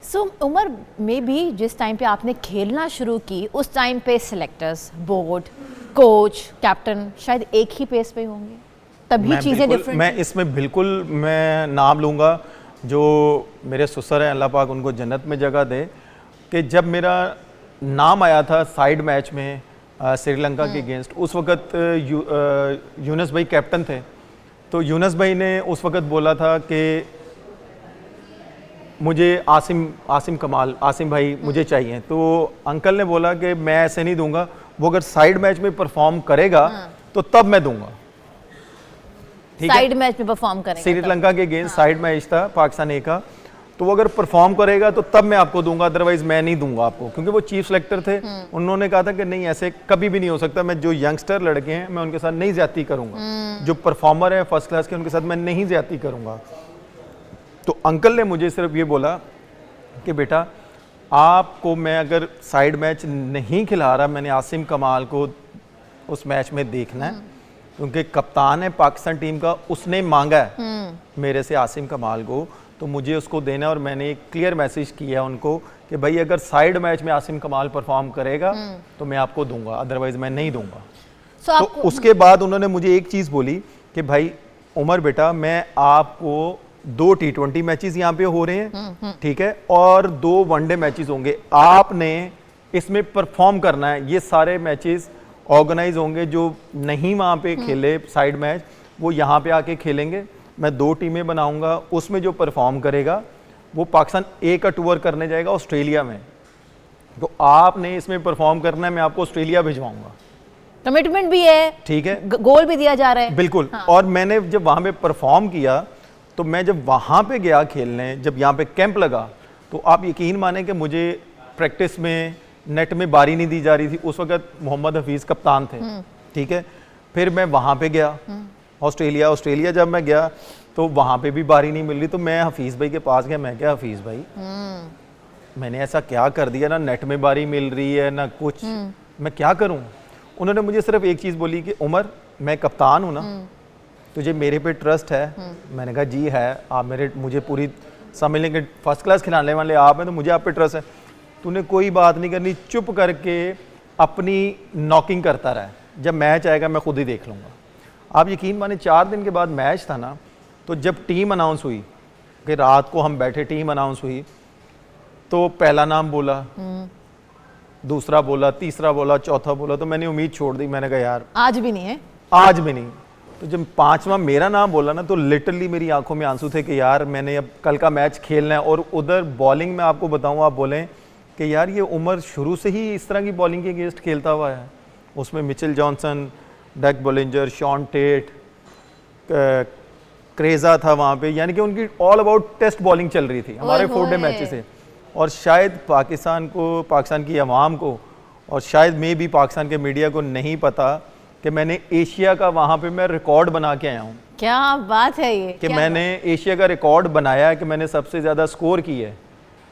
So Umar may be जिस time पे आपने खेलना शुरू की उस टाइम पे सिलेक्टर्स, बोर्ड, कोच, कैप्टन शायद एक ही पेस पे होंगे, तभी चीज़ें डिफरेंट। मैं इसमें बिल्कुल मैं नाम लूँगा जो मेरे ससुर हैं, अल्लाह पाक उनको जन्नत में जगह दे, कि जब मेरा नाम आया था साइड मैच में श्रीलंका के अगेंस्ट, उस वक्त यूनुस भाई कैप्टन थे। तो यूनुस भाई ने उस वक्त बोला था कि मुझे आसिम कमाल, आसिम भाई मुझे चाहिए। तो अंकल ने बोला कि मैं ऐसे नहीं दूंगा, वो अगर साइड मैच में परफॉर्म करेगा तो तब मैं दूंगा। साइड मैच में परफॉर्म करेगा, श्रीलंका के अगेंस्ट साइड मैच था पाकिस्तान ए का, तो वो अगर परफॉर्म करेगा तो तब मैं आपको दूंगा, अदरवाइज मैं नहीं दूंगा आपको, क्योंकि वो चीफ सेलेक्टर थे। उन्होंने कहा था कि नहीं, ऐसे कभी भी नहीं हो सकता, मैं जो यंगस्टर लड़के हैं मैं उनके साथ नहीं ज्यादती करूंगा, जो परफॉर्मर है फर्स्ट क्लास के उनके साथ मैं नहीं ज्यादती करूंगा। तो अंकल ने मुझे सिर्फ ये बोला कि बेटा आपको मैं अगर साइड मैच नहीं खिला रहा, मैंने आसिम कमाल को उस मैच में देखना है, क्योंकि कप्तान है पाकिस्तान टीम का, उसने मांगा है मेरे से आसिम कमाल को, तो मुझे उसको देना है। और मैंने एक क्लियर मैसेज किया उनको कि भाई अगर साइड मैच में आसिम कमाल परफॉर्म करेगा तो मैं आपको दूंगा, अदरवाइज मैं नहीं दूंगा। तो उसके बाद उन्होंने मुझे एक चीज़ बोली कि भाई उमर बेटा, मैं आपको 2 T20 मैचेस यहाँ पे हो रहे हैं, ठीक है, और 2 वनडे मैचेस होंगे, आपने इसमें परफॉर्म करना है। ये सारे मैचेस ऑर्गेनाइज होंगे, जो नहीं वहाँ पे खेले साइड मैच वो यहाँ पे आके खेलेंगे। मैं 2 टीमें बनाऊंगा, उसमें जो परफॉर्म करेगा वो पाकिस्तान ए का टूर करने जाएगा ऑस्ट्रेलिया में, तो आपने इसमें परफॉर्म करना है, मैं आपको ऑस्ट्रेलिया भिजवाऊंगा। कमिटमेंट भी है, ठीक है, गोल भी दिया जा रहा है, बिल्कुल। हाँ। और मैंने जब वहाँ पे परफॉर्म किया, तो मैं जब वहाँ पे गया खेलने, जब यहाँ पे कैंप लगा, तो आप यकीन माने कि मुझे प्रैक्टिस में नेट में बारी नहीं दी जा रही थी। उस वक्त मोहम्मद हफीज़ कप्तान थे, ठीक है। फिर मैं वहाँ पे गया ऑस्ट्रेलिया जब मैं गया तो वहाँ पे भी बारी नहीं मिल रही, तो मैं हफीज़ भाई के पास गया। मैं क्या हफीज़ भाई, मैंने ऐसा क्या कर दिया, ना नेट में बारी मिल रही है ना कुछ, मैं क्या करूँ। उन्होंने मुझे सिर्फ एक चीज़ बोली कि उमर, मैं कप्तान हूँ ना, तुझे मेरे पे ट्रस्ट है। मैंने कहा जी है, आप मुझे पूरी समझ लें कि फर्स्ट क्लास खिलाने वाले आप हैं, तो मुझे आप पे ट्रस्ट है। तूने कोई बात नहीं करनी, चुप करके अपनी नॉकिंग करता रहा, जब मैच आएगा मैं खुद ही देख लूँगा। आप यकीन माने 4 दिन के बाद मैच था ना, तो जब टीम अनाउंस हुई कि रात को हम बैठे, टीम अनाउंस हुई, तो पहला नाम बोला, दूसरा बोला, तीसरा बोला, चौथा बोला, तो मैंने उम्मीद छोड़ दी। मैंने कहा यार आज भी नहीं है, आज भी नहीं। तो जब 5वां मेरा नाम बोला ना, तो लिटरली मेरी आंखों में आंसू थे कि यार मैंने अब कल का मैच खेलना है। और उधर बॉलिंग में आपको बताऊं, आप बोलें कि यार ये उमर शुरू से ही इस तरह की बॉलिंग के अगेंस्ट खेलता हुआ है। उसमें मिचेल जॉनसन, डग बोलिंजर, शॉन टेट, क्रेजा था वहाँ पे, यानी कि उनकी ऑल अबाउट टेस्ट बॉलिंग चल रही थी हमारे 4 डे मैचेस से। और शायद पाकिस्तान की आवाम को, और शायद मे भी पाकिस्तान के मीडिया को नहीं पता कि मैंने एशिया का वहाँ पे मैं रिकॉर्ड बना के आया हूँ। क्या बात है ये, कि मैंने एशिया का रिकॉर्ड बनाया है कि मैंने सबसे ज़्यादा स्कोर की है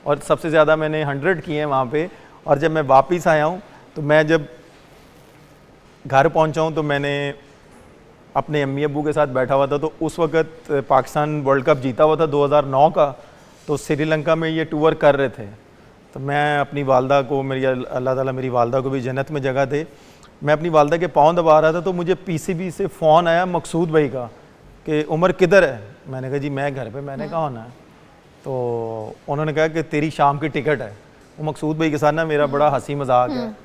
और सबसे ज़्यादा मैंने 100 किए हैं वहाँ पे। और जब मैं वापस आया हूँ, तो मैं जब घर पहुँचा हूँ, तो मैंने अपने अम्मी अब्बू के साथ बैठा हुआ था। तो उस वक्त पाकिस्तान वर्ल्ड कप जीता हुआ था 2009 का, तो श्रीलंका में ये टूर कर रहे थे। तो मैं अपनी वालदा को, मेरी अल्लाह ताला मेरी वालदा को भी जन्नत में जगह दे, मैं अपनी वालदा के पाँव दबा रहा था, तो मुझे पीसीबी से फ़ोन आया मकसूद भाई का कि उमर किधर है। मैंने कहा जी मैं घर पे। मैंने कहा होना है, तो उन्होंने कहा कि तेरी शाम की टिकट है। वो मकसूद भाई के साथ ना मेरा बड़ा हंसी मजाक है।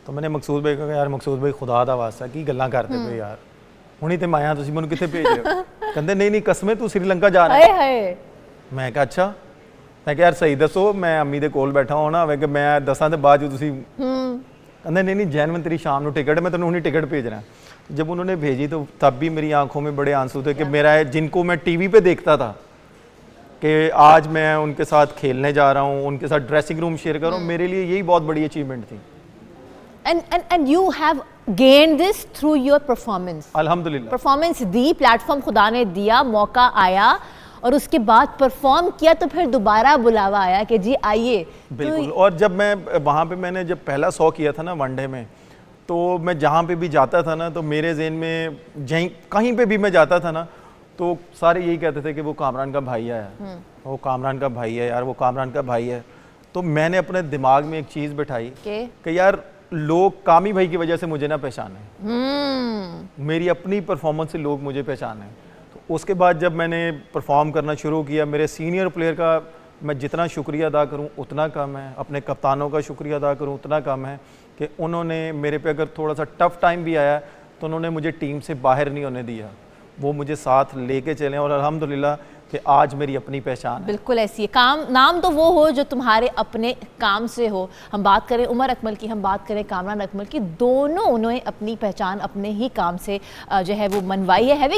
तो मैंने मकसूद भाई को कहा यार मकसूद भाई खुदा दा वास्ता की गल्लां करते पे यार, हुणी ते मैं आया, तुसीं मैनूं कित्थे भेज रहे हो। कहंदे नहीं नहीं कसमें तू श्रीलंका जा रहा है। मैं कहा अच्छा। मैं कहा यार सही दसो, मैं अम्मी दे कोल बैठा होना होवे कि मैं दसां ते बाद जो तुसीं। कहते नहीं नहीं जैनवन तेरी शाम को टिकट, मैं तेन हुणी टिकट भेज रहा। जब उन्होंने भेजी तो तब भी मेरी आंखों में बड़े आंसू थे कि मेरा, जिनको मैं टीवी पे देखता था कि आज मैं उनके साथ खेलने जा रहा हूँ, उनके साथ ड्रेसिंग रूम शेयर कर रहा हूँ, मेरे लिए यही बहुत बड़ी अचीवमेंट थी। And you have gained this through your performance. अल्हम्दुलिल्लाह परफॉर्मेंस दी, प्लेटफॉर्म खुदा ने दिया, मौका आया और उसके बाद परफॉर्म किया, तो फिर दोबारा बुलावा आया कि जी आइए। बिल्कुल। तो और जब मैं वहाँ पे मैंने जब पहला 100 किया था ना वनडे में, तो मैं जहाँ पे भी जाता था ना, तो मेरे ज़हन में कहीं पे भी मैं जाता था ना, तो सारे यही कहते थे कि वो कामरान का भाई है, वो कामरान का भाई है यार, वो कामरान का भाई है। तो मैंने अपने दिमाग में एक चीज़ बिठाई के कि यार लोग कामी भाई की वजह से मुझे ना पहचाने, मेरी अपनी परफॉर्मेंस से लोग मुझे पहचाने। तो उसके बाद जब मैंने परफॉर्म करना शुरू किया, मेरे सीनियर प्लेयर का मैं जितना शुक्रिया अदा करूं उतना कम है, अपने कप्तानों का शुक्रिया अदा करूं उतना कम है कि उन्होंने मेरे पे अगर थोड़ा सा टफ टाइम भी आया तो उन्होंने मुझे टीम से बाहर नहीं होने दिया, वो मुझे साथ लेके चले और अल्हम्दुलिल्लाह कि आज मेरी अपनी पहचान है। बिल्कुल ऐसी है। काम नाम तो वो हो जो तुम्हारे अपने काम से हो। हम बात करें उमर अकमल की, हम बात करें कामरान अकमल की, दोनों उन्होंने अपनी पहचान अपने ही काम से जो है वो मनवाई है।